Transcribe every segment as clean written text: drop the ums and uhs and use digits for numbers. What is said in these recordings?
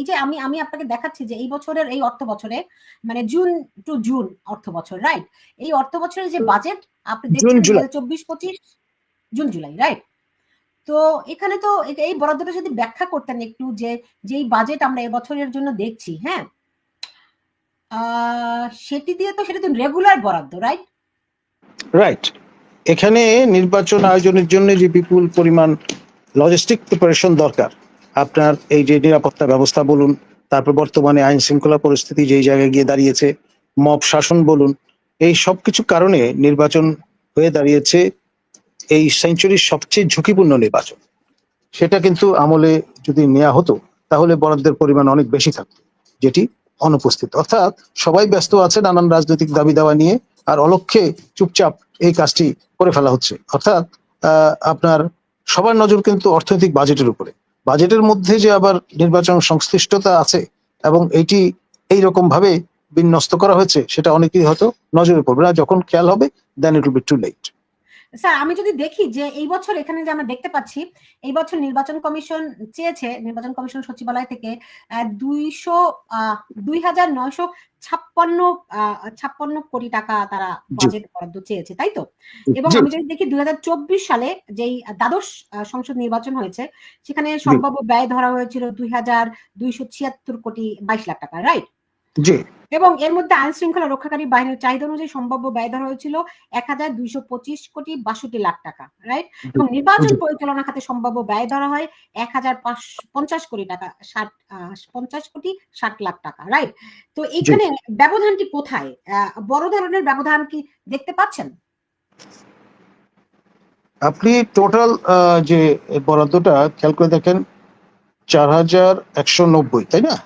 এই যে আমি আমি আপনাকে দেখাচ্ছি যে এই বছরের এই অর্থ বছরে মানে জুন টু জুন অর্থ বছর, রাইট? এই অর্থ বছরের যে বাজেট আপনি জুন দেখছেন জুলাই 2024-25 জুন জুলাই, রাইট? তো এখানে তো এই বরাদ্দটা যদি ব্যাখ্যা করতেন একটু, যে যেই বাজেট আমরা এবছরের জন্য দেখছি, হ্যাঁ, সেটি দিয়ে তো সেটা তো রেগুলার বরাদ্দ, রাইট? রাইট। এখানে নির্বাচন আয়োজনের জন্য যে বিপুল পরিমাণ লজিস্টিক প্রিপারেশন দরকার, আপনার এই যে নিরাপত্তা ব্যবস্থা বলুন, তারপর বর্তমানে আইন শৃঙ্খলা পরিস্থিতি যেই জায়গায় গিয়ে দাঁড়িয়েছে, মব শাসন বলুন, এই সব কিছু কারণে নির্বাচন হয়ে দাঁড়িয়েছে এই সেঞ্চুরির সবচেয়ে ঝুঁকিপূর্ণ নির্বাচন। সেটা কিন্তু আমলে যদি নেওয়া হতো তাহলে বরাদ্দের পরিমাণ অনেক বেশি থাকতো, যেটি অনুপস্থিত। অর্থাৎ সবাই ব্যস্ত আছে নানান রাজনৈতিক দাবি দাওয়া নিয়ে, আর অলক্ষ্যে চুপচাপ এই কাজটি করে ফেলা হচ্ছে। অর্থাৎ আপনার সবার নজর কিন্তু অর্থনৈতিক বাজেটের উপরে। বাজেটের মধ্যে যে আবার নির্বাচন সংশ্লিষ্টতা আছে এবং এইটি এইরকম ভাবে বিন্যস্ত করা হয়েছে, সেটা অনেকেই হয়তো নজরে পড়বে না। যখন খেয়াল হবে, then it will be too late. Sir, আমি যদি দেখি যে এই বছর এখানে যে আমরা দেখতে পাচ্ছি, এই বছর নির্বাচন কমিশন চেয়েছে, নির্বাচন কমিশন সচিবালয় থেকে 2,956 কোটি টাকা তারা বাজেট বরাদ্দ চেয়েছে, তাই তো? এবং আমি যদি দেখি 2024 সালে যেই দ্বাদশ সংসদ নির্বাচন হয়েছে, সেখানে সম্ভাব্য ব্যয় ধরা হয়েছিল 2,276,22 লাখ টাকা, রাইট? জি। এবং এর মধ্যে আইন শৃঙ্খলা রক্ষাকারী বাহিনীর চাহিদা অনুযায়ী সম্ভাব্য ব্যয় ধরা হয়েছিল 1,225,62,00,000 টাকা, রাইট? এবং নির্বাচন পরিচালনা খাতে সম্ভাব্য ব্যয় ধরা হয় 1,550 কোটি টাকা, 50,60,60,00,000 টাকা, রাইট? তো এইখানে ব্যবধানটি কোথায়? বড় ধরনের ব্যবধান কি দেখতে পাচ্ছেন? আপনি টোটাল যে বরাদ্দটা খেয়াল করে দেখেন, 4,190, তাই না?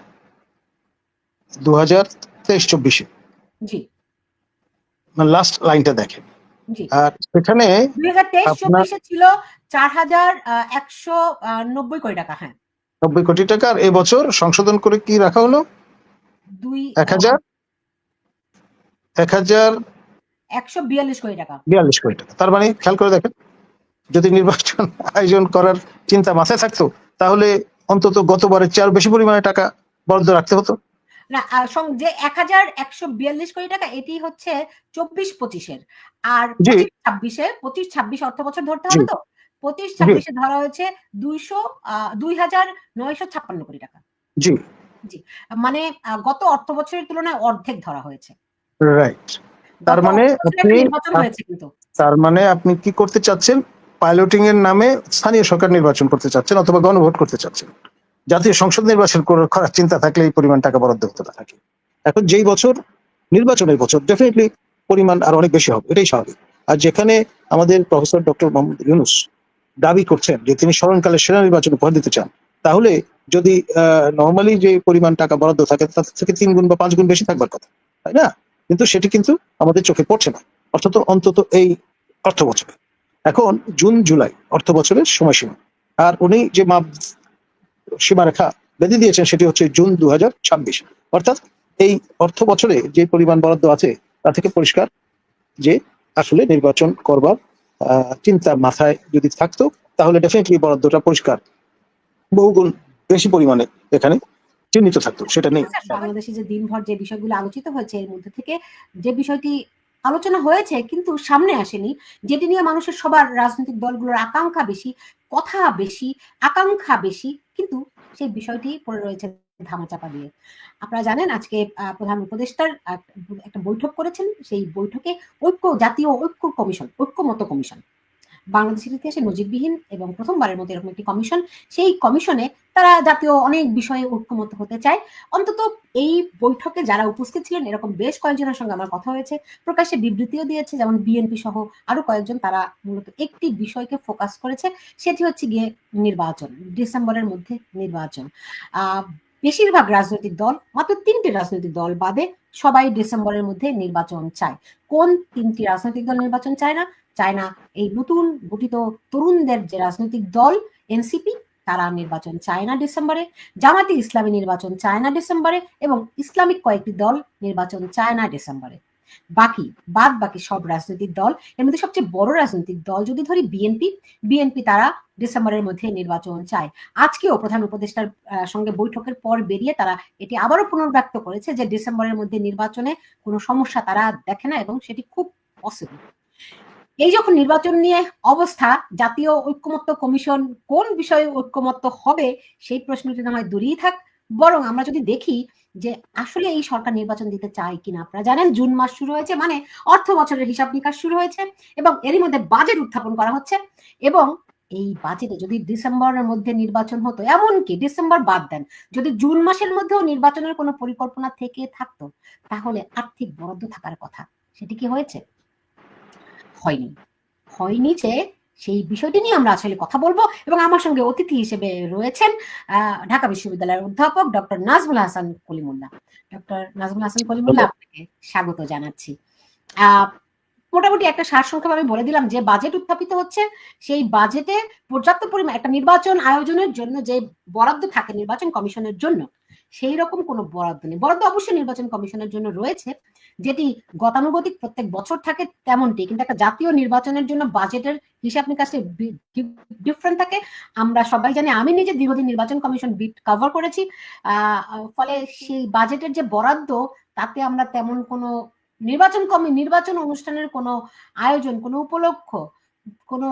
2023-24 জি, মানে লাস্ট লাইনটা দেখেন। জি। আর সেখানে 2023-24 ছিল 4,190 কোটি টাকা, হ্যাঁ, 90 কোটি টাকা। আর এবছর সংশোধন করে কি রাখা হলো? 1,142 কোটি টাকা। 42 কোটি টাকা। তার মানে খেয়াল করে দেখেন, যদি নির্বাচন আয়োজন করার চিন্তা মাথায় থাকতো, তাহলে অন্তত গতবারের চেয়ে আরো বেশি পরিমাণে টাকা বরাদ্দ রাখতে হতো না। যে 1,142 কোটি টাকা, এটি হচ্ছে 24-25-এর। আর 25-26 অর্থ বছর ধরতে হবে তো, 25-26-এ ধরা হয়েছে 2,956 কোটি টাকা। জি জি, মানে গত অর্থ বছরের তুলনায় অর্ধেক ধরা হয়েছে, রাইট। তার মানে নির্বাচন হয়েছে কিন্তু। তার মানে আপনি কি করতে চাচ্ছেন? পাইলটিং এর নামে স্থানীয় সরকার নির্বাচন করতে চাচ্ছেন, অথবা গণভোট করতে চাচ্ছেন। জাতীয় সংসদ নির্বাচন করার চিন্তা থাকলে এই পরিমাণ টাকা বরাদ্দ হতে না থাকে। এখন যেই বছর নির্বাচনের বছর, ডেফিনেটলি পরিমাণ আর অনেক বেশি হবে, এটাই স্বাভাবিক। আর যেখানে আমাদের প্রফেসর ডক্টর মোহাম্মদ ইউনূস দাবি করছেন যে তিনি স্মরণকালে সেনা নির্বাচন উপহার দিতে চান, তাহলে যদি নর্মালি যে পরিমাণ টাকা বরাদ্দ থাকে তার থেকে 3 গুণ বা 5 গুণ বেশি থাকবার কথা, তাই না? কিন্তু সেটি কিন্তু আমাদের চোখে পড়ছে না, অন্তত এই অর্থ বছরে। এখন জুন জুলাই অর্থ বছরের সময়সীমা, আর উনি যে মাপ সীমারেখা বেঁধে দিয়েছেন সেটি হচ্ছে জুন 2026। অর্থাৎ এই অর্থ বছরে যে পরিমাণ বরাদ্দ আছে তা থেকে পরিষ্কার যে আসলে নির্বাচন করবার চিন্তা মাথায় যদি থাকতো, তাহলে ডেফিনেটলি বরাদ্দটা পরিষ্কার বহুগুণ বেশি পরিমাণে এখানে চিহ্নিত থাকতো। সেটা নেই। বাংলাদেশে যে দিনভর যে বিষয়গুলো আলোচিত হয়েছে, এর মধ্যে থেকে যে বিষয়টি আলোচনা হয়েছে কিন্তু সামনে আসেনি, যেটি নিয়ে মানুষের সবার রাজনৈতিক দলগুলোর আকাঙ্ক্ষা বেশি, কথা বেশি, আকাঙ্ক্ষা বেশি, কিন্তু সেই বিষয়টি পড়ে রয়েছে ধামাচাপা দিয়ে। আপনারা জানেন আজকে প্রধান উপদেষ্টার একটা বৈঠক করেছেন, সেই বৈঠকে জাতীয় ঐক্যমত কমিশন, বাংলাদেশের ইতিহাসে নজিরবিহীন এবং প্রথমবারের মতো এরকম একটি কমিশন, সেই কমিশনে তারা জাতীয় অনেক বিষয়ে ঐক্যমত হতে চায়। অন্তত এই বৈঠকে যারা উপস্থিত ছিলেন এরকম বেশ কয়েকজনের সঙ্গে আমার কথা হয়েছে, প্রকাশ্যে বিবৃতিও দিয়েছে, যেমন বিএনপি সহ আরো কয়েকজন। তারা মূলত একটি বিষয়কে ফোকাস করেছে, সেটি হচ্ছে গিয়ে নির্বাচন, ডিসেম্বরের মধ্যে নির্বাচন। বেশিরভাগ রাজনৈতিক দল, মাত্র 3টি রাজনৈতিক দল বাদে, সবাই ডিসেম্বরের মধ্যে নির্বাচন চায়। কোন 3টি রাজনৈতিক দল নির্বাচন চায় না? চায় না এই নতুন গঠিত তরুণদের যে রাজনৈতিক দল এনসিপি, তারা নির্বাচন চায় না ডিসেম্বরে। জামায়াতে ইসলামী নির্বাচন চায় না ডিসেম্বরে, এবং ইসলামিক কয়েকটি দল নির্বাচন চায় না ডিসেম্বরে। বাকি সব রাজনৈতিক দল, এর মধ্যে সবচেয়ে বড় রাজনৈতিক দল যদি ধরি বিএনপি তারা ডিসেম্বরের মধ্যে নির্বাচন চায়। আজকেও প্রধান উপদেষ্টার সঙ্গে বৈঠকের পর বেরিয়ে তারা এটি আবারও পুনর্ব্যক্ত করেছে যে ডিসেম্বরের মধ্যে নির্বাচনে কোনো সমস্যা তারা দেখে না এবং সেটি খুব পসিবল। এই যখন নির্বাচন নিয়ে অবস্থা, জাতীয় ঐক্যমত্য কমিশন কোন বিষয়ে ঐক্যমত্য হবে সেই প্রশ্নটি না হয় দূরেই থাক, বরং আমরা যদি দেখি যে আসলে এই সরকার নির্বাচন দিতে চায় কিনা। আপনারা জানেন জুন মাস শুরু হয়েছে, মানে অর্থ বছরের হিসাব নিকাশ শুরু হয়েছে এবং এরই মধ্যে বাজেট উত্থাপন করা হচ্ছে। এবং এই বাজেটে যদি ডিসেম্বরের মধ্যে নির্বাচন হতো, এমনকি ডিসেম্বর বাদ দেন, যদি জুন মাসের মধ্যেও নির্বাচনের কোনো পরিকল্পনা থেকে থাকতো, তাহলে আর্থিক বরাদ্দ থাকার কথা। সেটি কি হয়েছে? হয়নি যে সেই বিষয়টি নিয়ে আমরা আসলে কথা বলবো। এবং আমার সঙ্গে অতিথি হিসেবে রয়েছেন ঢাকা বিশ্ববিদ্যালয়ের অধ্যাপক ডক্টর নাজমুল হাসান কলিমুল্লাহ। ডক্টর নাজমুল হাসান কলিমুল্লাহ, আপনাকে স্বাগত জানাচ্ছি। মোটামুটি একটা সারসংক্ষেপ আমি বলে দিলাম যে বাজেট উত্থাপিত হচ্ছে, সেই বাজেটে পর্যাপ্ত পরিমাণ একটা নির্বাচন আয়োজনের জন্য যে বরাদ্দ থাকে নির্বাচন কমিশনের জন্য, সেই রকম কোনো বরাদ্দ নেই। বরাদ্দ অবশ্যই নির্বাচন কমিশনের জন্য রয়েছে, যেটি গতানুগতিক প্রত্যেক বছর থাকে তেমনটি, কিন্তু একটা জাতীয় নির্বাচনের জন্য বাজেটের হিসাব নিকাশে ডিফারেন্ট থাকে। আমরা সবাই জানি, আমি নিজে দীর্ঘদিন নির্বাচন কমিশন বিট কভার করেছি, ফলে সেই বাজেটের যে বরাদ্দ তাতে আমরা তেমন কোনো নির্বাচন অনুষ্ঠানের কোনো আয়োজন, কোনো উপলক্ষ, কোনো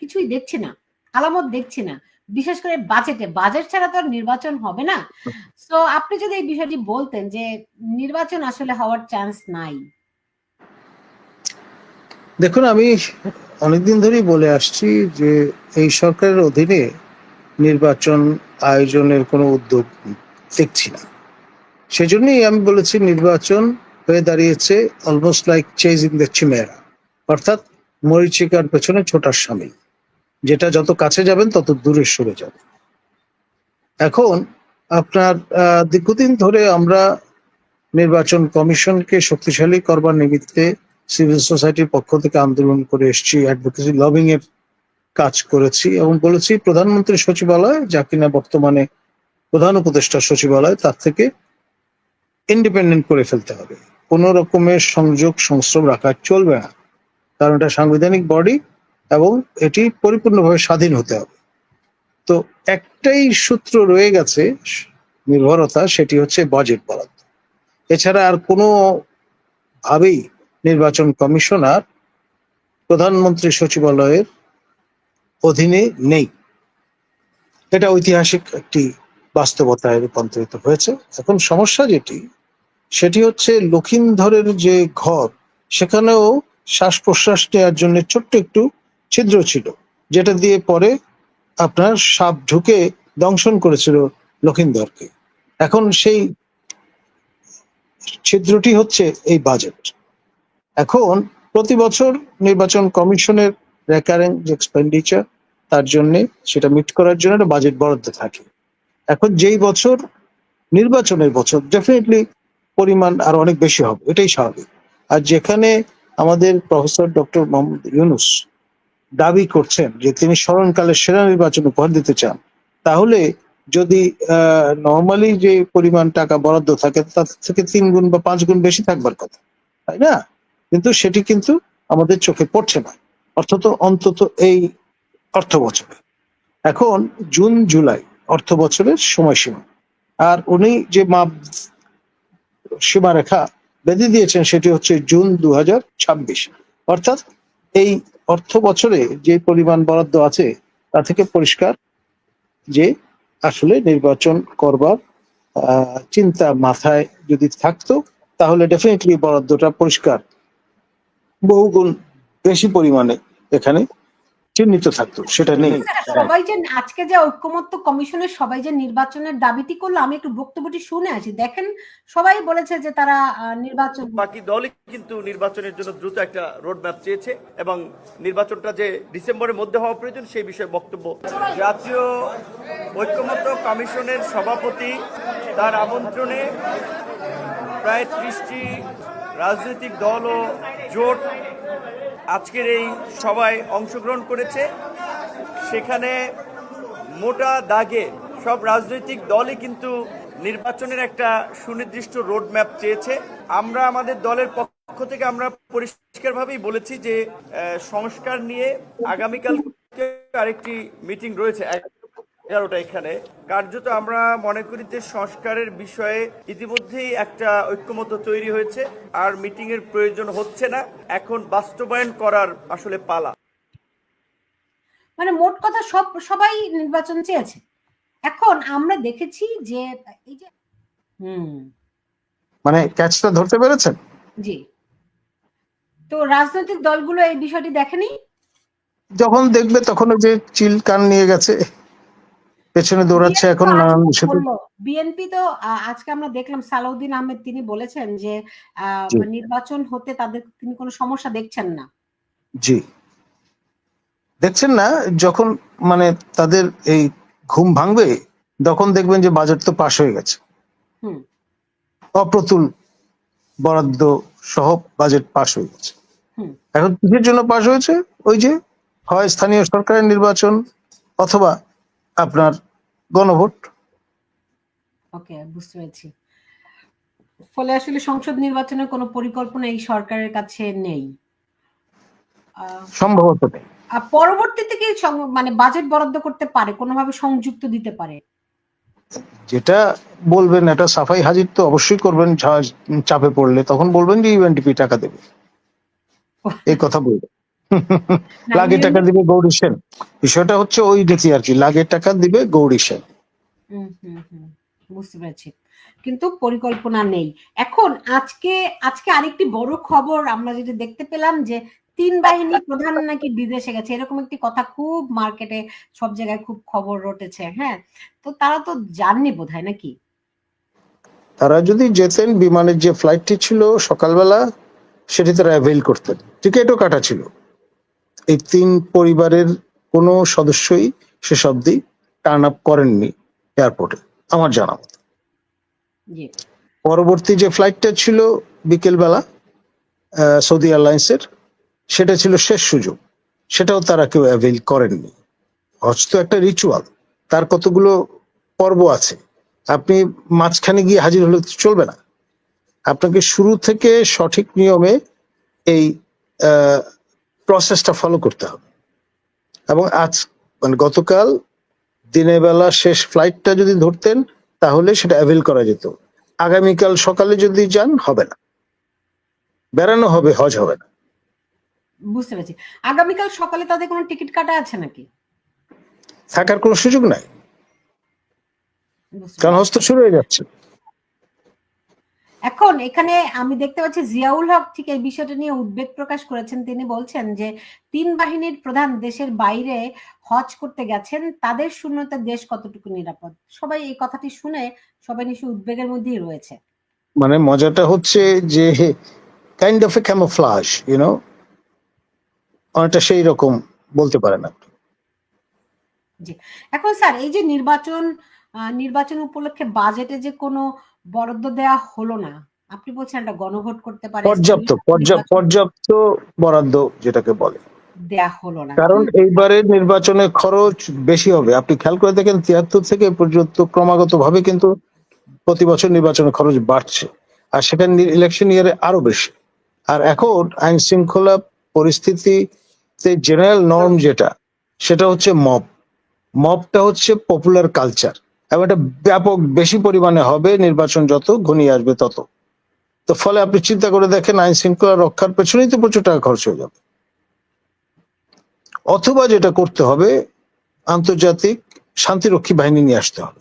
কিছুই দেখছি না, আলামত দেখছি না। বিশেষ করে বাজেট ছাড়া তো আর নির্বাচন হবে না। সো আপনি যদি এই বিষয়টি বলতেন যে নির্বাচন আসলে হওয়ার চান্স নাই। দেখুন, আমি অনেকদিন ধরেই বলে আসছি যে এই সরকারের অধীনে নির্বাচন আয়োজনের কোনো উদ্যোগ দেখছি না। সেজন্যই আমি বলেছি নির্বাচন হয়ে দাঁড়িয়েছে অলমোস্ট লাইক চেজিং দ্য চিমেরা, অর্থাৎ মরীচিকার পেছনে ছোটার সামিল, যেটা যত কাছে যাবেন তত দূরে সরে যাবে। এখন আপনার দীর্ঘদিন ধরে আমরা নির্বাচন কমিশনকে শক্তিশালী করবার নিমিত্তে সিভিল সোসাইটির পক্ষ থেকে আন্দোলন করে এসেছি, অ্যাডভোকেসি লবিং এর কাজ করেছি এবং বলেছি প্রধানমন্ত্রীর সচিবালয়, যা কিনা বর্তমানে প্রধান উপদেষ্টার সচিবালয়, তার থেকে ইন্ডিপেন্ডেন্ট করে ফেলতে হবে। কোন রকমের সংযোগ সংস্রব রাখা চলবে না, কারণ এটা সাংবিধানিক বডি এবং এটি পরিপূর্ণভাবে স্বাধীন হতে হবে। তো একটাই সূত্র রয়ে গেছে নির্ভরতা, সেটি হচ্ছে বাজেট বরাদ্দ। এছাড়া আর কোনো ভাবেই নির্বাচন কমিশনার প্রধানমন্ত্রী সচিবালয়ের অধীনে নেই। এটা ঐতিহাসিক একটি বাস্তবতায় রূপান্তরিত হয়েছে। এখন সমস্যা সেটি হচ্ছে লক্ষিন্দরের যে ঘর, সেখানেও শ্বাস প্রশ্বাস নেওয়ার জন্য ছোট্ট একটু ছিদ্র ছিল, যেটা দিয়ে পরে আপনার সাপ ঢুকে দংশন করেছিল লক্ষিন্দরকে। এখন সেই ছিদ্রটি হচ্ছে এই বাজেট। এখন প্রতি বছর নির্বাচন কমিশনের রেকারিং যে এক্সপেন্ডিচার, তার জন্য সেটা মিট করার জন্য একটা বাজেট বরাদ্দ থাকে। এখন যেই বছর নির্বাচনের বছর, ডেফিনেটলি পরিমাণ আর অনেক বেশি হবে, এটাই স্বাভাবিক। আর যেখানে আমাদের প্রফেসর ডক্টর মোহাম্মদ ইউনূস দাবি করছেন যে তিনি স্মরণকালে সেরা নির্বাচন উপহার দিতে চান, তাহলে যদি নর্মালি যে পরিমাণ টাকা বরাদ্দ থাকে তার থেকে 3 গুণ বা 5 গুণ বেশি থাকবার কথা, তাই না? কিন্তু সেটি কিন্তু আমাদের চোখে পড়ছে না, অন্তত এই অর্থ বছরে। এখন জুন জুলাই অর্থ বছরের সময়সীমা, আর উনি যে মাপ সীমারেখা বেঁধে দিয়েছেন সেটি হচ্ছে জুন 2026। অর্থাৎ এই অর্থ বছরে যে পরিমাণ বরাদ্দ আছে তা থেকে পরিষ্কার যে আসলে নির্বাচন করবার চিন্তা মাথায় যদি থাকতো, তাহলে ডেফিনেটলি বরাদ্দটা পরিষ্কার বহুগুণ বেশি পরিমাণে এখানে চিহ্নিত থাকতো, সেটা নেই। সবাই যে আজকে যে ঐক্যমত্য কমিশনের সবাই যে নির্বাচনের দাবিটি করলো, আমি একটু বক্তব্যটি শুনে আসি। দেখেন, সবাই বলেছে যে তারা নির্বাচন, বাকি দলই কিন্তু নির্বাচনের জন্য দ্রুত একটা রোড ম্যাপ চেয়েছে এবং নির্বাচনটা যে ডিসেম্বরের মধ্যে হওয়া প্রয়োজন সেই বিষয়ে বক্তব্য। জাতীয় ঐক্যমত্য কমিশনের সভাপতি তার আমন্ত্রণে প্রায় 30টি রাজনৈতিক দল ও জোট আজকের এই সভায় অংশগ্রহণ করেছে। সেখানে মোটা দাগে সব রাজনৈতিক দলই কিন্তু নির্বাচনের একটা সুনির্দিষ্ট রোড ম্যাপ চেয়েছে। আমরা আমাদের দলের পক্ষ পক্ষ থেকে আমরা পরিষ্কারভাবেই বলেছি যে সংস্কার নিয়ে আগামীকাল আরেকটি মিটিং রয়েছে 11টা এখানে। কার্যত আমরা মনে করি যে সংস্কারের বিষয়ে ইতিমধ্যেই একটা ঐক্যমত্য তৈরি হয়েছে, আর মিটিং এর প্রয়োজন হচ্ছে না, এখন বাস্তবায়ন করার আসলে পালা। মানে মোট কথা সবাই নির্বাচন চেয়েছে। এখন আমরা দেখেছি যে এই যে মানে ক্যাচটা ধরতে পেরেছেন? জি। তো রাজনৈতিক দলগুলো এই বিষয়টি দেখেনি, যখন দেখবে তখন ওই যে চিল কান নিয়ে গেছে, পেছনে দৌড়াচ্ছে এখন নানান বিষয়। বিএনপি তো আজকে আমরা দেখলাম সালাউদ্দিন আহমেদ তিনি বলেছেন যে নির্বাচন হতে তাদের তিনি কোনো সমস্যা দেখছেন না। জি, দেখছেন না, যখন মানে তাদের এই ঘুম ভাঙবে তখন দেখবেন যে বাজেট তো পাশ হয়ে গেছে, অপ্রতুল বরাদ্দ সহ বাজেট পাশ হয়ে গেছে। এখন কিসের জন্য পাশ হয়েছে? ওই যে হয় স্থানীয় সরকারের নির্বাচন অথবা আপনার গণভোট। ওকে, বুঝতে পেরেছি। ফলে আসলে সংসদ নির্বাচনের কোনো পরিকল্পনা এই সরকারের কাছে নেই, সম্ভবত নেই। পরবর্তীতে কি মানে বাজেট বরাদ্দ করতে পারে, কোনোভাবে সংযুক্ত দিতে পারে? যেটা বলবেন এটা সাফাই হাজির তো অবশ্যই করবেন, চাপে পড়লে তখন বলবেন যে ইউএনডিপি টাকা দেবে, এই কথা বলবেন। লাগে টাকা দিবে গৌরী সেন, বিষয়টা হচ্ছে ওই রীতি আর কি, লাগে টাকা দিবে গৌরী সেন। বুঝতে পেরেছি, কিন্তু পরিকল্পনা নেই। এখন আজকে আরেকটি বড় খবর আমরা যেটা দেখতে পেলাম যে 3 বাহিনী প্রধান নাকি বিদেশে গেছে, এরকম একটি কথা খুব মার্কেটে সব জায়গায় খুব খবর রটেছে। হ্যাঁ, তো তারা তো জাননি বোধহয় নাকি? তারা যদি যেতেন, বিমানের যে ফ্লাইটটি ছিল সকালবেলা সেটি তারা অ্যাভেল করতেন, টিকিটও কাটা ছিল। এই 3 পরিবারের কোনো সদস্যই শেষ অবধি টার্ন আপ করেননি এয়ারপোর্টে আমার জানা মতো। পরবর্তী যে ফ্লাইটটা ছিল বিকেলবেলা সৌদি এয়ারলাইন্সের, সেটা ছিল শেষ সুযোগ, সেটাও তারা কেউ অ্যাভেল করেননি। হজ তো একটা রিচুয়াল, তার কতগুলো পর্ব আছে, আপনি মাঝখানে গিয়ে হাজির হলে চলবে না, আপনাকে শুরু থেকে সঠিক নিয়মে এই প্রসেসটা ফলো করতে হবে। এবং আজ মানে গতকাল দিনের বেলা শেষ ফ্লাইটটা যদি ধরতেন তাহলে সেটা অ্যাভেল করা যেত। আগামীকাল সকালে যদি যান হবে না, বেড়ানো হবে, হজ হবে না। বুঝতে পেরেছি। আগামীকাল সকালে তাদের কোনো টিকিট কাটা আছে নাকি? থাকার কোনো সুযোগ নাই, কারণ হজ তো শুরু হয়ে যাচ্ছে। এখন এখানে আমি দেখতে পাচ্ছি জিয়াউল হক ঠিক এই বিষয়টা নিয়ে উদ্বেগ প্রকাশ করেছেন। তিনি বলছেন যে 3 বাহিনীর প্রধান দেশের বাইরে হজ করতে গেছেন, তাদের শূন্যতা দেশ কতটুকু নিরাপদ? সবাই এই কথাটি শুনে সবাই নিশ্চয়ই উদ্বেগের মধ্যেই রয়েছে। মানে মজাটা হচ্ছে যে কাইন্ড অফ এ ক্যামোফ্লাজ, অনেকটা সেই রকম বলতে পারেন আপনি। জি, এখন স্যার এই যে নির্বাচন উপলক্ষে বাজেটে যে কোনো বরাদ্দ দেয়া হলো না, আপনি বলছেন একটা গণভোট করতে পারে, পর্যাপ্ত বরাদ্দ যেটাকে বলে দেয়া হলো না, কারণ এইবারে নির্বাচনে খরচ বেশি হবে। আপনি খেয়াল করে দেখেন 73 থেকে পর্যন্ত ক্রমাগত ভাবে কিন্তু প্রতি বছর নির্বাচনের খরচ বাড়ছে, আর সেটা ইলেকশন ইয়ারে আরো বেশি। আর এখন আইন শৃঙ্খলা পরিস্থিতিতে জেনারেল নর্ম যেটা, সেটা হচ্ছে মবটা হচ্ছে পপুলার কালচার, এবং এটা ব্যাপক বেশি পরিমাণে হবে নির্বাচন যত ঘনিয়ে আসবে তত। তো ফলে আপনি চিন্তা করে দেখেন আইন শৃঙ্খলা রক্ষার পেছনেই তো প্রচুর টাকা খরচ হয়ে যাবে। অথবা যেটা করতে হবে, আন্তর্জাতিক শান্তিরক্ষী বাহিনী নিয়ে আসতে হবে,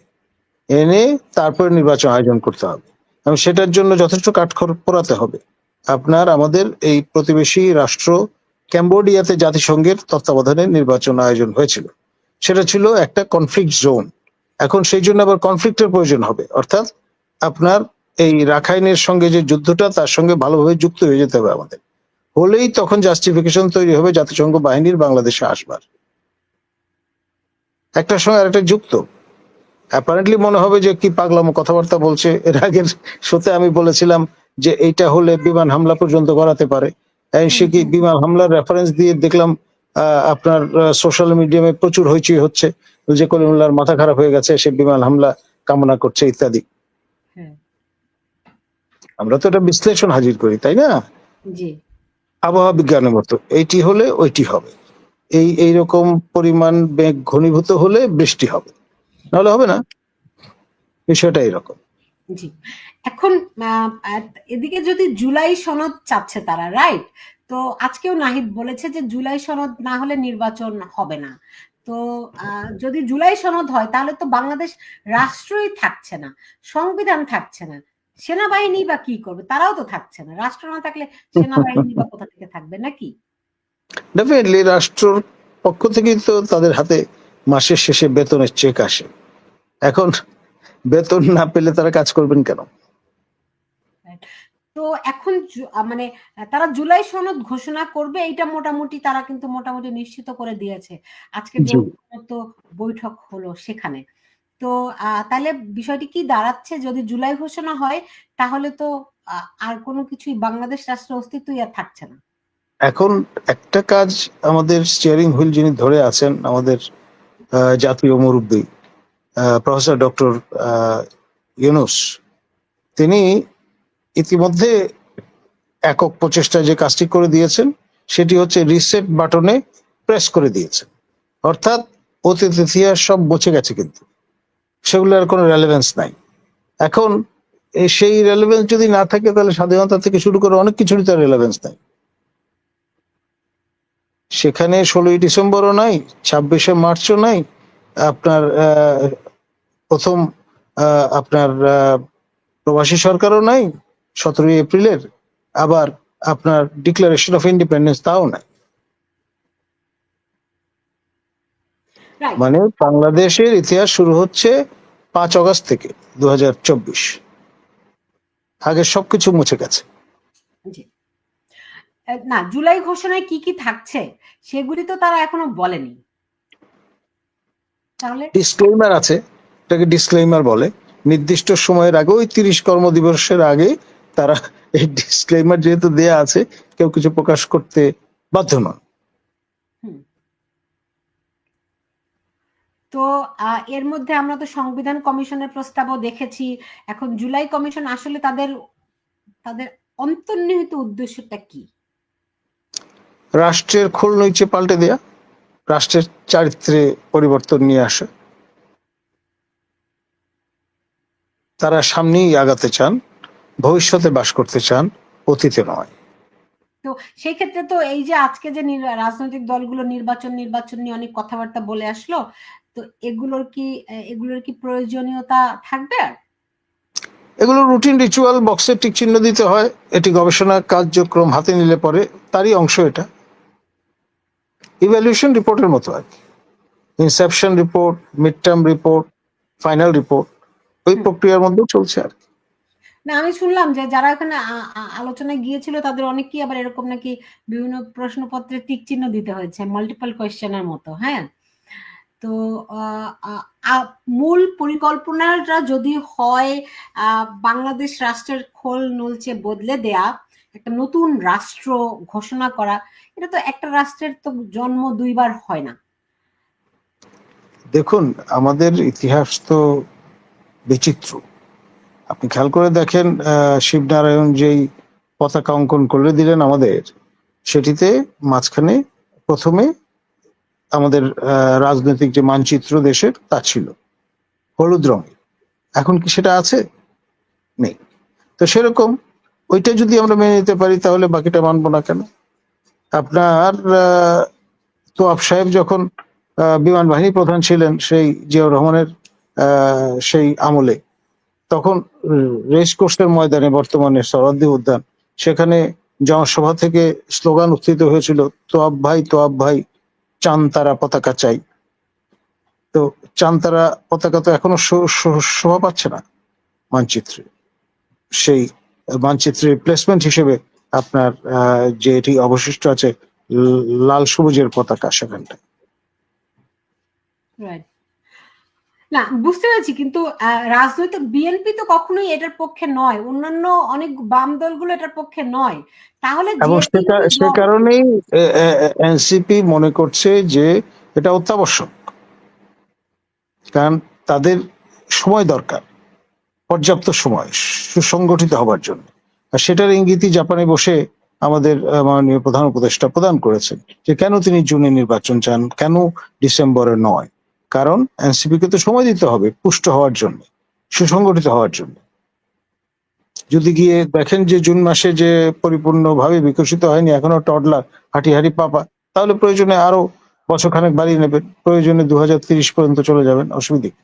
এনে তারপরে নির্বাচন আয়োজন করতে হবে, এবং সেটার জন্য যথেষ্ট কাঠখড় পোড়াতে হবে। আমাদের এই প্রতিবেশী রাষ্ট্র ক্যাম্বোডিয়াতে জাতিসংঘের তত্ত্বাবধানে নির্বাচন আয়োজন হয়েছিল, সেটা ছিল একটা কনফ্লিক্ট জোন। এখন সেই জন্য আবার কনফ্লিক্টের প্রয়োজন হবে, অর্থাৎ আপনার এই রাখাইনের সঙ্গে যে যুদ্ধটা, তার সঙ্গে ভালোভাবে যুক্ত হয়ে যেতে হবে আমাদের, হলেই তখন জাস্টিফিকেশন তৈরি হবে জাতিসংঘ বাহিনীর বাংলাদেশে আসবার। একটার সঙ্গে আরেকটা যুক্ত। অ্যাপারেন্টলি মনে হবে যে কি পাগলামো কথাবার্তা বলছে। এর আগের শোতে আমি বলেছিলাম যে এইটা হলে বিমান হামলা পর্যন্ত করাতে পারে, সে কি বিমান হামলার রেফারেন্স দিয়ে দেখলাম আপনার সোশ্যাল মিডিয়ামে প্রচুর হইচই হচ্ছে যে কলিমুল্লাহর মাথা খারাপ হয়ে গেছে, সে বিমান হামলা কামনা করছে ইত্যাদি। আমরা তো এটা বিশ্লেষণ হাজির করি, তাই না? জি। আবহাওয়া বিজ্ঞানের মতো এইটি হলে ওইটি হবে, এইরকম পরিমাণ মেঘ ঘনীভূত হলে বৃষ্টি হবে, নাহলে হবে না। বিষয়টা এরকম। জি। এখন এদিকে যদি জুলাই সনদ চাচ্ছে তারা, রাইট? তো আজকেও নাহিদ বলেছে যে জুলাই সনদ না হলে নির্বাচন হবে না। তো যদি জুলাই সনদ হয় তাহলে তো বাংলাদেশ রাষ্ট্রই থাকছে না, সংবিধান থাকছে না, সেনাবাহিনী বা কি করবে? তারাও তো থাকছে না। রাষ্ট্র না থাকলে সেনাবাহিনী বা কোথা থেকে থাকবে, নাকি? ডেফিনেটলি রাষ্ট্রর পক্ষ থেকেই তো তাদের হাতে মাসের শেষে বেতনের চেক আসে। এখন বেতন না পেলে তারা কাজ করবেন কেন? তো এখন মানে তারা জুলাই সনদ ঘোষণা করবে, এটা মোটামুটি তারা কিন্তু মোটামুটি নিশ্চিত করে দিয়েছে। আজকে যে তো বৈঠক হলো সেখানে। তো তাহলে বিষয়টি কি দাঁড়াচ্ছে, যদি জুলাই ঘোষণা হয় তাহলে তো আর কোনো কিছুই বাংলাদেশ রাষ্ট্রের অস্তিত্বই আর থাকছে না। এখন একটা কাজ আমাদের স্টিয়ারিং হুইল যিনি ধরে আছেন, আমাদের জাতীয় মুরব্বী প্রফেসর ডক্টর ইউনূস, তিনি ইতিমধ্যে একক প্রচেষ্টা যে কাজটি করে দিয়েছেন সেটি হচ্ছে রিসেট বাটনে প্রেস করে দিয়েছেন। অর্থাৎ অতীত ইতিহাস সব মুছে গেছে, কিন্তু সেগুলোর কোনো রেলেভেন্স নাই এখন। সেই রেলেভেন্স যদি না থাকে তাহলে স্বাধীনতা থেকে শুরু করে অনেক কিছুরই তার রেলেভেন্স নাই। সেখানে 16ই ডিসেম্বরও নাই, 26শে মার্চও নাই, আপনার প্রথম আপনার প্রবাসী সরকারও নাই 17ই এপ্রিলের, আবার আপনার ডিক্লারেশন অফ ইন্ডিপেন্ডেন্স তাও নাই। মানে বাংলাদেশের ইতিহাস শুরু হচ্ছে 5 অগস্ট থেকে 2024, আগে সবকিছু মুছে গেছে। না, জুলাই ঘোষণায় কি কি থাকছে সেগুলি তো তারা এখনো বলেনি। তাহলে ডিসক্লেইমার আছে, এটাকে ডিসক্লেইমার বলে। নির্দিষ্ট সময়ের আগে, ওই 30 কর্মদিবসের আগে তারা এই ডিসক্লেইমার যেহেতু দেয়া আছে, কেউ কিছু প্রকাশ করতে বাধ্য নন। তো এর মধ্যে আমরা তো সংবিধান কমিশনের প্রস্তাবও দেখেছি। এখন জুলাই কমিশন আসলে তাদের তাদের অন্তর্নিহিত উদ্দেশ্যটা কি? রাষ্ট্রের খোল নইচে পাল্টে দেয়া, রাষ্ট্রের চারিত্রে পরিবর্তন নিয়ে আসা। তারা সামনেই আগাতে চান, ভবিষ্যতে বাস করতে চান, অতীতে নয়। তো সেই ক্ষেত্রে তো এই যে আজকে যে রাজনৈতিক দলগুলো নির্বাচন নিয়ে অনেক কথাবার্তা বলে আসলো, তো এগুলোর কি প্রয়োজনীয়তা থাকবে? আর এগুলো রুটিন রিচুয়াল, বক্সে টিক চিহ্ন দিতে হয়। এটি গবেষণা কার্যক্রম হাতে নিলে পরে তারই অংশ। এটা ইভ্যালুয়েশন রিপোর্টের মতো আর কি, Inception report, mid term report, final report, ওই প্রক্রিয়ার মধ্যে চলছে আর কি। না, আমি শুনলাম যে যারা এখানে আলোচনায় গিয়েছিল তাদের অনেকেই আবার এরকম নাকি বিভিন্ন প্রশ্নপত্রে টিক চিহ্ন দিতে হয়েছে, মাল্টিপল কোয়েশ্চেনের মতো। হ্যাঁ, তো মূল পরিকল্পনাটা যদি হয় বাংলাদেশ রাষ্ট্রের খোল নলচে বদলে দেয়া, একটা নতুন রাষ্ট্র ঘোষণা করা, এটা তো একটা রাষ্ট্রের তো জন্ম দুইবার হয় না। দেখুন, আমাদের ইতিহাস তো বিচিত্র। আপনি খেয়াল করে দেখেন, শিবনারায়ণ যেই পতাকা অঙ্কন করে দিলেন আমাদের, সেটিতে মাঝখানে প্রথমে আমাদের রাজনৈতিক যে মানচিত্র দেশের তা ছিল হলুদ রঙের। এখন কি সেটা আছে? নেই। তো সেরকম ওইটা যদি আমরা মেনে নিতে পারি তাহলে বাকিটা মানবো না কেন? আপনার তোয়াব সাহেব যখন বিমান বাহিনী প্রধান ছিলেন সেই জিয়াউর রহমানের সেই আমলে, তখন রেস কোর্সের ময়দানে, বর্তমানে সরদ্দি উদ্যান, সেখানে জনসভা থেকে স্লোগান উত্থিত হয়েছিল, তোয়াব ভাই চান তারা পতাকা চাই। তো চান তারা পতাকা তো এখনো শোভা পাচ্ছে না মানচিত্রে। সেই মানচিত্রের রিপ্লেসমেন্ট হিসেবে আপনার যে এটি অবশিষ্ট আছে লাল সবুজের পতাকা সেখানটা। না, বুঝতে পেরেছি, কিন্তু রাজনৈতিক বিএনপি তো কখনোই এটার পক্ষে নয়, অন্যান্য অনেক বাম দলগুলো এটার পক্ষে নয়। তাহলে এবং সে কারণেই এনসিপি মনে করছে যে এটা অত্যাবশ্যক, কারণ তাদের সময় দরকার, পর্যাপ্ত সময় সুসংগঠিত হবার জন্য। আর সেটার ইঙ্গিতই জাপানে বসে আমাদের মাননীয় প্রধান উপদেষ্টা প্রদান করেছেন যে কেন তিনি জুনে নির্বাচন চান, কেন ডিসেম্বরে নয়। কারণ এনসিপি কে তো সময় দিতে হবে পুষ্ট হওয়ার জন্য, সুসংগঠিত হওয়ার জন্য। যদি গিয়ে দেখেন যে জুন মাসে যে পরিপূর্ণভাবে বিকশিত হয়নি, এখনো টডলার, হাঁটি হাঁটি পাপা, তাহলে প্রয়োজনে আরো বছরখানেক বাড়িয়ে নেবেন, প্রয়োজনে 2030 পর্যন্ত চলে যাবেন, অসুবিধা কি?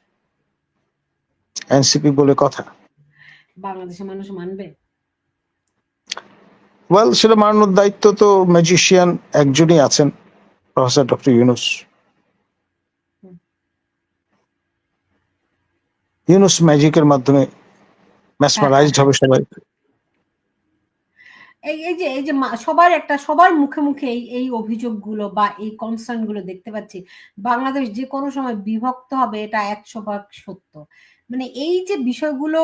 এনসিপি বলে কথা। বাংলাদেশের মানুষ মানবে? ওয়েল, সেটা মানানোর দায়িত্ব তো ম্যাজিশিয়ান একজনই আছেন, প্রফেসর ডক্টর ইউনুস। ইউনুস ম্যাজিকের মাধ্যমে ম্যাসমারাইজড হবে সবাই। এই যে সবার মুখে মুখে এই অভিযোগগুলো বা এই কনসার্ন গুলো দেখতে পাচ্ছি। বাংলাদেশ যে কোনো সময় বিভক্ত হবে, এটা 100% সত্য। মানে এই যে বিষয়গুলো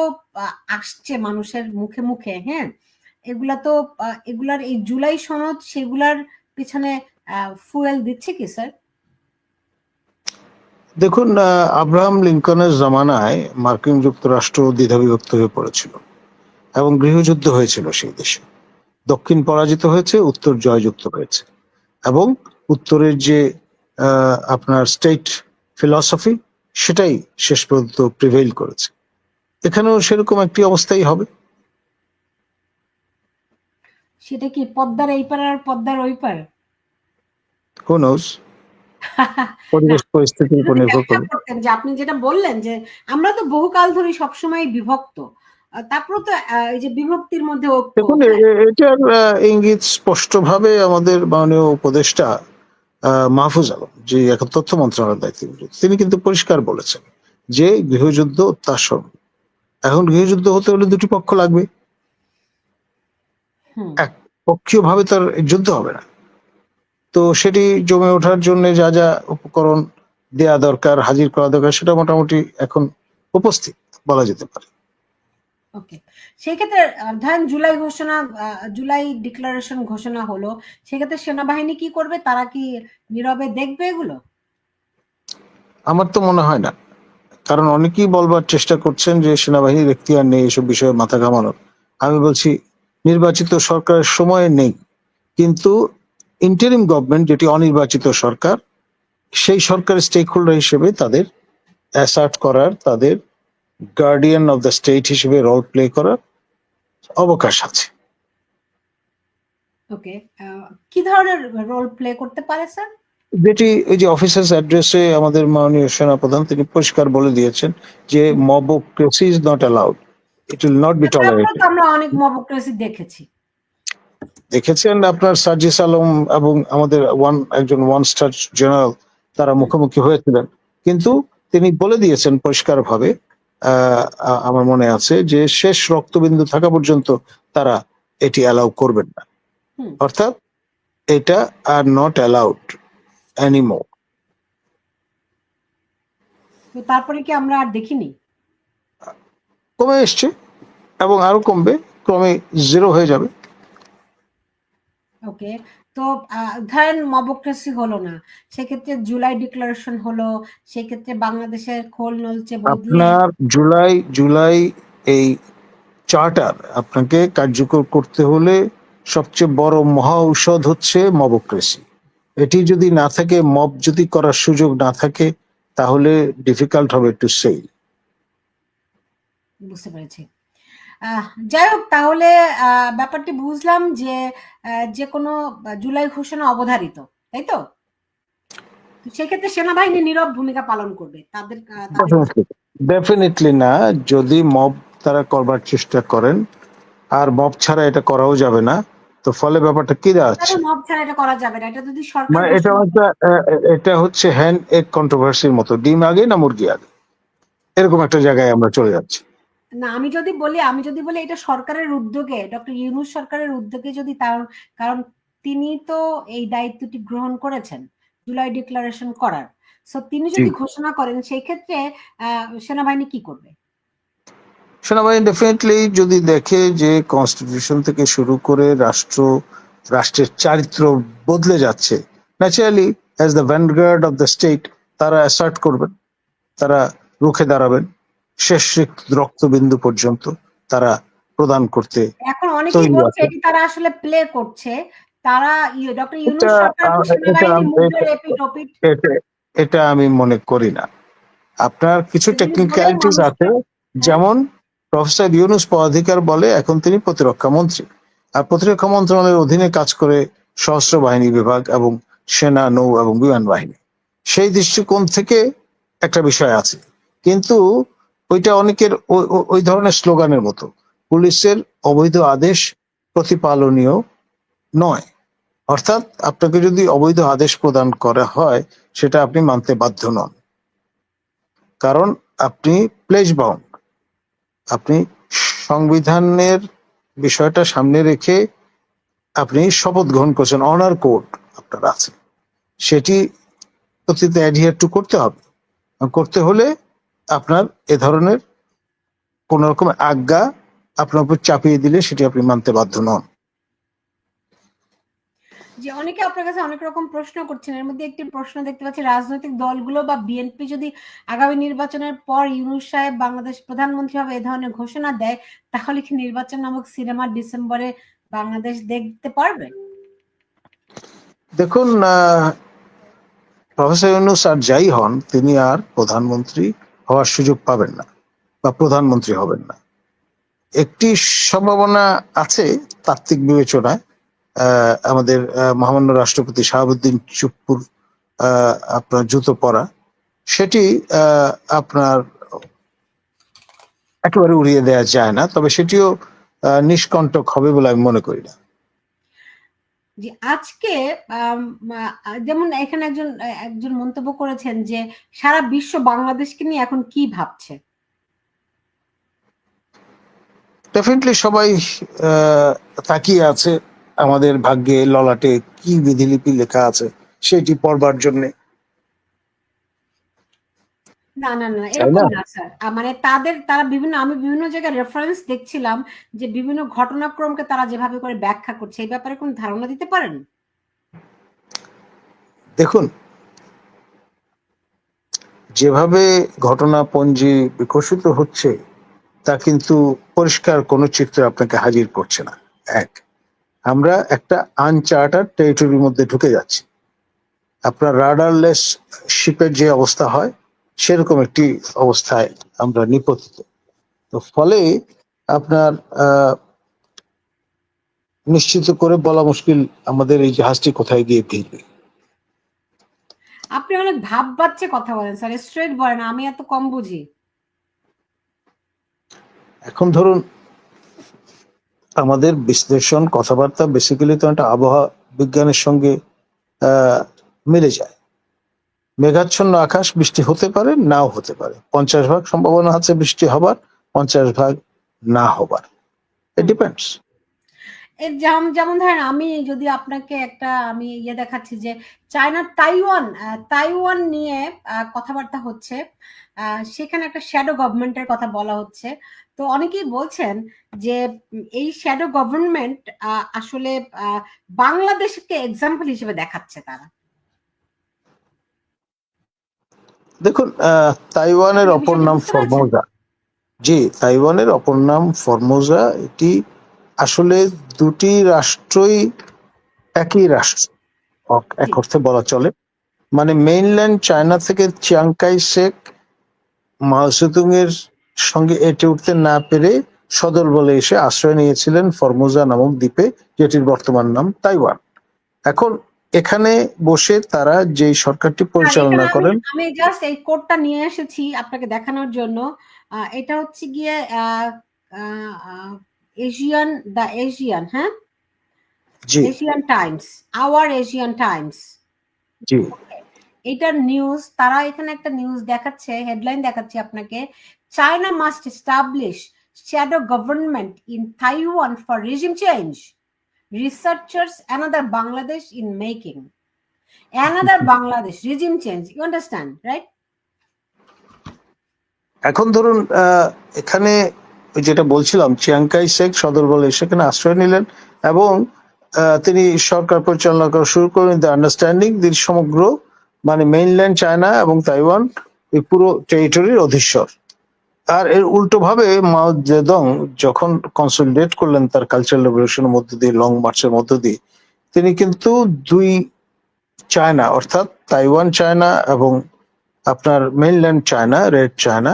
আসছে মানুষের মুখে মুখে, হ্যাঁ, এগুলা তো এগুলার এই জুলাই সনদ সেগুলার পিছনে ফুয়েল দিচ্ছে কি স্যার? দেখুন, আব্রাহাম লিঙ্কনের জামানায় মার্কিন যুক্তরাষ্ট্র দ্বিধাবিভক্ত হয়ে পড়েছিল এবং গৃহযুদ্ধ হয়েছিল সেই দেশে। দক্ষিণ পরাজিত হয়েছে, উত্তর জয়যুক্ত হয়েছে, এবং উত্তরের যে আপনার স্টেট ফিলসফি সেটাই শেষ পর্যন্ত প্রিভেইল করেছে। এখানেও সেরকম একটি অবস্থাই হবে। সেটা কি পদ্মার এই পার আর পদ্মার ওই পার? হু নোজ, পরিবেশ পরিস্থিতির উপর নির্ভর করবে। যে আপনি যেটা বললেন যে আমরা তো বহুকাল ধরে সবসময় বিভক্ত, তারপরে তো এই যে বিভক্তির মধ্যে ঐক্য। দেখুন, এটার ইঙ্গিত স্পষ্টভাবে আমাদের মাননীয় উপদেষ্টা মাহফুজ আলম, যে এখন তথ্য মন্ত্রণালয়ের দায়িত্ব, তিনি কিন্তু পরিষ্কার বলেছেন যে গৃহযুদ্ধ তার সঙ্গে। এখন গৃহযুদ্ধ হতে হলে দুটি পক্ষ লাগবে, এক পক্ষীয় ভাবে তার যুদ্ধ হবে না। তো সেটি জমে ওঠার জন্য যা যা উপকরণ দেয়া দরকার, হাজির করা দরকার, সেটা মোটামুটি এখন উপস্থিত বলা যেতে পারে। ওকে, সেই ক্ষেত্রে ধরেন জুলাই ডিক্লারেশন ঘোষণা হলো, সেক্ষেত্রে সেনাবাহিনী কি করবে? তারা কি নীরবে দেখবে এগুলো? আমার তো মনে হয় না, কারণ অনেকেই বলবার চেষ্টা করছেন যে সেনাবাহিনীর এখতিয়ার নেই এসব বিষয়ে মাথা ঘামানোর। আমি বলছি নির্বাচিত সরকারের সময় নেই, কিন্তু ইন্টারিম গভর্নমেন্ট, যেটি অনির্বাচিত সরকার, সেই সরকারের স্টেক হোল্ডার হিসেবে তাদের অ্যাসার্ট করার, তাদের গার্ডিয়ান অফ দ্য স্টেট হিসেবে রোল প্লে করার অবকাশ আছে। ওকে, কি ধরনের রোল প্লে করতে পারে স্যার? যেটি ওই যে অফিসার্স অ্যাড্রেসে আমাদের মাননীয় সেনাপ্রধান তিনি পরিষ্কার বলে দিয়েছেন যে mobocracy is not allowed, it will not be tolerated. আমরা অনেক মবক্রেসি দেখেছি। দেখেছেন আপনার সার্জিস আলম এবং আমাদের একজন ওয়ান স্টার জেনারেল, তারা মুখোমুখি হয়েছিলেন, কিন্তু তিনি বলে দিয়েছেন পরিষ্কারভাবে, আমার মনে আছে, যে শেষ রক্তবিন্দু থাকা পর্যন্ত তারা এটি অ্যালাউ করবেন না। অর্থাৎ এটা আর নট অ্যালাউড এনিমোর। তো তারপরে কি আমরা আর দেখিনি? কমে এসছে এবং আরো কমবে, ক্রমে জিরো হয়ে যাবে। ওকে, তো ধরেন মবক্রেসি হলো না, সেক্ষেত্রে জুলাই ডিক্লারেশন হলো, সেক্ষেত্রে বাংলাদেশের খোল নলচে আপনার জুলাই এই চার্টার আপনাকে কার্যকর করতে হলে সবচেয়ে বড় মহা ঔষধ হচ্ছে মবক্রেসি। এটি যদি না থাকে, মব যদি করার সুযোগ না থাকে, তাহলে ডিফিকাল্ট হবে টু সেই। বুঝতে পেরেছি। যাই হোক, তাহলে ব্যাপারটি বুঝলাম যে যে কোনো জুলাই ঘোষণা অবধারিত, তাই তো? সেক্ষেত্রে সেনাবাহিনী নীরব ভূমিকা পালন করবে তাদের ডেফিনেটলি না। যদি মব তারা করবার চেষ্টা করেন, আর মব ছাড়া এটা করাও যাবে না, তো ফলে ব্যাপারটা কি দাঁড়াচ্ছে? মব ছাড়া এটা করা যাবে না, এটা যদি সরকার, এটা হচ্ছে হ্যান্ড এগ কন্ট্রোভার্সির মতো, ডিম আগে না মুরগি আগে, এরকম একটা জায়গায় আমরা চলে যাচ্ছি। না, আমি যদি বলি এটা সরকারের উদ্যোগে, ডক্টর ইউনূস সরকারের উদ্যোগে, যদি তার, কারণ তিনি তো এই দায়িত্বটি গ্রহণ করেছেন জুলাই ডিক্লারেশন করার, সো তিনি যদি ঘোষণা করেন, সেই ক্ষেত্রে সেনাবাহিনী কি করবে? সেনাবাহিনী ডেফিনেটলি যদি দেখে যে কনস্টিটিউশন থেকে শুরু করে রাষ্ট্রের চারিত্র বদলে যাচ্ছে, naturally as the vanguard of the state তারা অ্যাসার্ট করবেন, তারা রুখে দাঁড়াবেন, শেষ রক্তবিন্দু পর্যন্ত তারা প্রদান করতে। এখন অনেকেই তৈরি বলছে আছে। এটি তারা আসলে প্লে করছে, তারা ডক্টর এটা ইউনূস সরকার এবং এটা সেনাবাহিনী মুদ্রার এটা এপিঠ ওপিঠ। এটা এটা আমি মনে করি না। আপনার কিছু তিনি বলে টেকনিক্যালিটিস আছে, মানুষকে। হ্যাঁ, যেমন প্রফেসর ইউনূস পদাধিকার বলে এখন তিনি প্রতিরক্ষা মন্ত্রী, আর প্রতিরক্ষা মন্ত্রণালয়ের অধীনে কাজ করে সশস্ত্র বাহিনী বিভাগ এবং সেনা, নৌ এবং বিমান বাহিনী। সেই দৃষ্টিকোণ থেকে একটা বিষয় আছে, কিন্তু ওইটা অনেকের ওই ধরনের স্লোগানের মতো। পুলিশের অবৈধ আদেশ প্রতিপালনীয় নয়, অর্থাৎ আপনাকে যদি অবৈধ আদেশ প্রদান করা হয় সেটা আপনি মানতে বাধ্য নন, কারণ আপনি প্লেজ বাউন্ড। আপনি সংবিধানের বিষয়টা সামনে রেখে আপনি শপথ গ্রহণ করছেন, অনার কোড আপনার আছে, সেটি অতীতে অ্যাডহিয়ার টু করতে হবে। করতে হলে আপনার এ ধরনের কোন রকম আজ্ঞা আপনার উপর চাপিয়ে দিলে সেটি আপনি মানতে বাধ্য নন। যে অনেকে আপনার কাছে অনেক রকম প্রশ্ন করছেন, এর মধ্যে একটি প্রশ্ন দেখতে পাচ্ছি, রাজনৈতিক দলগুলো বা বিএনপি যদি আগামী নির্বাচনের পর ইউনূস সাহেব বাংলাদেশ প্রধানমন্ত্রী হবে এ ধরনের ঘোষণা দেয়, তাহলে কি নির্বাচন নামক সিনেমা ডিসেম্বরে বাংলাদেশ দেখতে পারবে? দেখুন, প্রফেসর ইউনূস আর যাই হন, তিনি আর প্রধানমন্ত্রী হওয়ার সুযোগ পাবেন না বা প্রধানমন্ত্রী হবেন না। একটি সম্ভাবনা আছে তাত্ত্বিক বিবেচনায়, আমাদের মহামান্য রাষ্ট্রপতি শাহাবুদ্দিন চুপ্পুর আপনার জুতো পরা, সেটি আপনার একেবারে উড়িয়ে দেওয়া যায় না, তবে সেটিও নিষ্কণ্টক হবে বলে আমি মনে করি না। যে আজকে যেমন এখানে একজন মন্তব্য করেছেন যে সারা বিশ্ব বাংলাদেশকে নিয়ে এখন কি ভাবছে। ডেফিনেটলি সবাই তাকিয়ে আছে আমাদের ভাগ্যে ললাটে কি বিধিলিপি লেখা আছে সেটি পড়বার জন্য। না না না, তাই এরকম না? না স্যার। মানে তারা আমি বিভিন্ন জায়গায় রেফারেন্স দেখছিলাম যে বিভিন্ন ঘটনাক্রমকে তারা যেভাবে করে ব্যাখ্যা করছে, এই ব্যাপারে কোন ধারণা দিতে পারেন? দেখুন, যেভাবে ঘটনাপঞ্জি বিকশিত হচ্ছে তা কিন্তু পরিষ্কার কোনো চিত্র আপনাকে হাজির করছে না। এক, আমরা একটা আনচার্টার টেরিটরির মধ্যে ঢুকে যাচ্ছি। আপনার রাডারলেস শিপের যে অবস্থা হয় সেরকম একটি অবস্থায় আমরা নিপতিত। তো ফলে আপনার নিশ্চিত করে বলা মুশকিল আমাদের এই জাহাজটি কোথায় গিয়ে ভিড়বে। আপনি অনেক ভাব বাচ্চে কথা বলেন স্যার, স্ট্রেট বলেন, আমি এত কম বুঝি। এখন ধরুন, আমাদের বিশ্লেষণ কথাবার্তা বেসিক্যালি তো একটা আবহাওয়া বিজ্ঞানের সঙ্গে মিলে যায়। মেঘাচ্ছন্ন আকাশ, বৃষ্টি হতে পারে, নাও হতে পারে। 50% সম্ভাবনা আছে বৃষ্টি হবার, 50% না হবার। It depends. যেমন ধরেন আমি যদি আপনাকে আমি দেখাচ্ছি যে চায়নার তাইওয়ান নিয়ে কথাবার্তা হচ্ছে, সেখানে একটা শ্যাডো গভর্নমেন্টের কথা বলা হচ্ছে। তো অনেকেই বলছেন যে এই শ্যাডো গভর্নমেন্ট আসলে বাংলাদেশকে এক্সাম্পল হিসেবে দেখাচ্ছে তারা। দেখুন, তাইওয়ানের অপর নাম ফরমোজা। জি, তাইওয়ানের অপর নাম ফরমোজা। এটি আসলে দুটি রাষ্ট্রই একই রাষ্ট্র, এক অর্থে বলা চলে। মানে মেইনল্যান্ড চায়না থেকে চিয়াং কাই শেক মাও সেতুং এর সঙ্গে এঁটে উঠতে না পেরে সদল বলে এসে আশ্রয় নিয়েছিলেন ফরমোজা নামক দ্বীপে, যেটির বর্তমান নাম তাইওয়ান। এখন এখানে বসে তারা যেই সরকারটি পরিচালনা করেন, আমি জাস্ট এই কোডটা নিয়ে এসেছি আপনাকে দেখানোর জন্য। এটা হচ্ছে গিয়ে এশিয়ান, হ্যাঁ, জি Asian Times, our Asian Times. জি এটার নিউজ, তারা এখানে একটা নিউজ দেখাচ্ছে, হেডলাইন দেখাচ্ছে আপনাকে, China must establish shadow government in Taiwan for regime change, researchers another Bangladesh in making. Another Bangladesh, regime change, you understand right? এখন ধরুন, এখানে যেটা বলছিলাম, চিয়াং কাই শেক সদল বলে সেখানে আশ্রয় নিলেন এবং তিনি সরকার পরিচালনা করা শুরু করেন দ্য আন্ডারস্ট্যান্ডিং সমগ্র মানে মেইনল্যান্ড চায়না এবং তাইওয়ান এই পুরো টেরিটরির অধীশ্বর। আর এর উল্টো ভাবে মাও জেদং যখন কনসলিডেট করলেন তার কালচারাল রেভলিউশনের মধ্য দিয়ে, লং মার্চের মধ্য দিয়ে, তিনি কিন্তু দুই চায়না অর্থাৎ তাইওয়ান চায়না এবং আপনার মেইনল্যান্ড চায়না, রেড চায়না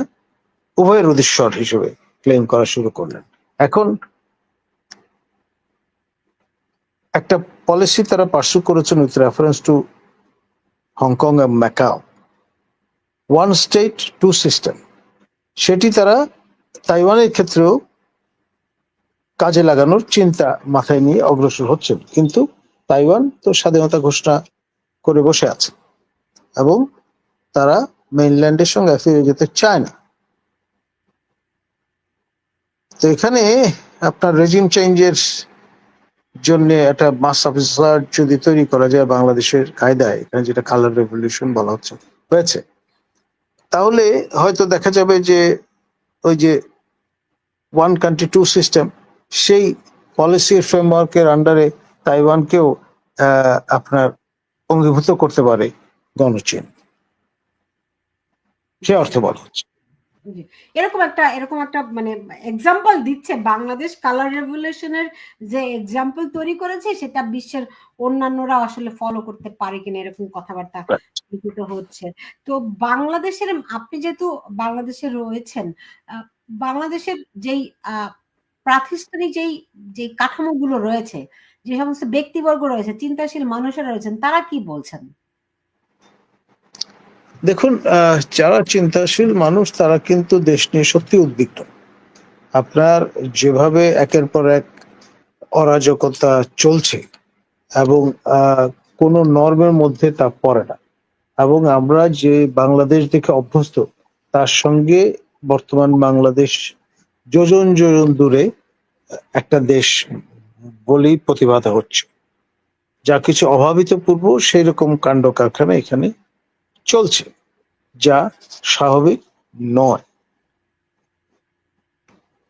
উভয়ের অধীশ্বর হিসেবে ক্লেম করা শুরু করলেন। এখন একটা পলিসি তারা পার্সু করেছেন উইথ রেফারেন্স টু হংকং এবং Macau, one state two system. সেটি তারা তাইওয়ানের ক্ষেত্রেও কাজে লাগানোর চিন্তা মাথায় নিয়ে অগ্রসর হচ্ছেন, কিন্তু তাইওয়ান তো স্বাধীনতা ঘোষণা করে বসে আছে এবং তারা মেইনল্যান্ডের সঙ্গে ফিরে যেতে চায় না। তো এখানে আপনার রেজিম চেঞ্জের জন্য একটা মাস অফিসার যদি তৈরি করা যায় বাংলাদেশের কায়দায়, এখানে যেটা কালার রেভলিউশন বলা হয়েছে, তাহলে হয়তো দেখা যাবে যে ওই যে ওয়ান কান্ট্রি টু সিস্টেম, সেই পলিসির ফ্রেমওয়ার্কের আন্ডারে তাইওয়ানকেও আপনার অঙ্গীভূত করতে পারে গণচীন, সে অর্থে বলা হচ্ছে। জি। এরকম একটা মানে এক্সাম্পল দিচ্ছে বাংলাদেশ কালার রেভলিউশনের যে এক্সাম্পল তৈরি করেছে সেটা বিশ্বের অন্যান্যরা আসলে ফলো করতে পারে কিনা, এরকম কথাবার্তা লিখিত হচ্ছে। তো বাংলাদেশের, আপনি যেহেতু বাংলাদেশে রয়েছেন, বাংলাদেশের যেই প্রাতিষ্ঠানিক যেই কাঠামোগুলো রয়েছে, যে সমস্ত ব্যক্তিবর্গ রয়েছে, চিন্তাশীল মানুষেরা রয়েছেন, তারা কি বলছেন? দেখুন, যারা চিন্তাশীল মানুষ তারা কিন্তু দেশ নিয়ে সত্যি উদ্বিগ্ন। আপনার যেভাবে একের পর এক অরাজকতা চলছে এবং কোনো নর্মের মধ্যে তা পড়ে না, এবং আমরা যে বাংলাদেশ দেখে অভ্যস্ত তার সঙ্গে বর্তমান বাংলাদেশ যোজন যোজন দূরে একটা দেশ বলেই প্রতিভাত হচ্ছে। যা কিছু অভাবিতপূর্ব সেই রকম কাণ্ড কারখানা এখানে চলছে, যা স্বাভাবিক নয়।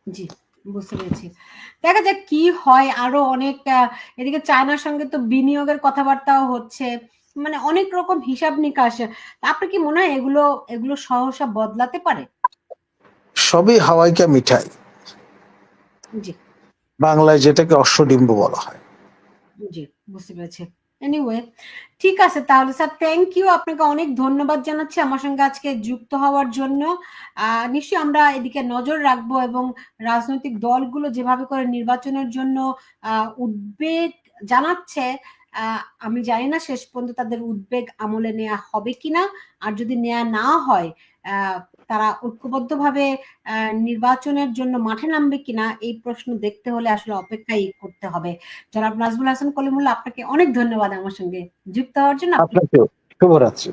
জি, বুঝতে পেরেছি। দেখা যাক কি হয়। আরো অনেক এদিকে চায়নার সঙ্গে তো বিনিয়োগের কথাবার্তাও হচ্ছে, মানে অনেক রকম হিসাব নিকাশ। আপনার কি মনে হয় এগুলো সহসা বদলাতে পারে? সবই হাওয়াইকা মিঠাই, জি বাংলায় যেটাকে অশ্বডিম্ব বলা হয়। জি, বুঝতে পেরেছি। এনিওয়ে, ঠিক আছে তাহলে স্যার, থ্যাংক ইউ, আপনাকে অনেক ধন্যবাদ জানাচ্ছি আমার সঙ্গে আজকে যুক্ত হওয়ার জন্য। নিশ্চয়ই আমরা এদিকে নজর রাখবো এবং রাজনৈতিক দলগুলো যেভাবে করে নির্বাচনের জন্য উদ্বেগ জানাচ্ছে, আমি জানি না শেষ পর্যন্ত তাদের উদ্বেগ আমলে নেওয়া হবে কিনা, আর যদি নেওয়া না হয় তারা ঐক্যবদ্ধভাবে নির্বাচনের জন্য মাঠে নামবে কিনা, এই প্রশ্ন দেখতে হলে আসলে অপেক্ষাই করতে হবে। জনাব নাজমুল হাসান কলিমুল্লাহ, আপনাকে অনেক ধন্যবাদ আমার সঙ্গে যুক্ত হওয়ার জন্য। আপনাকেও শুভরাত্রি।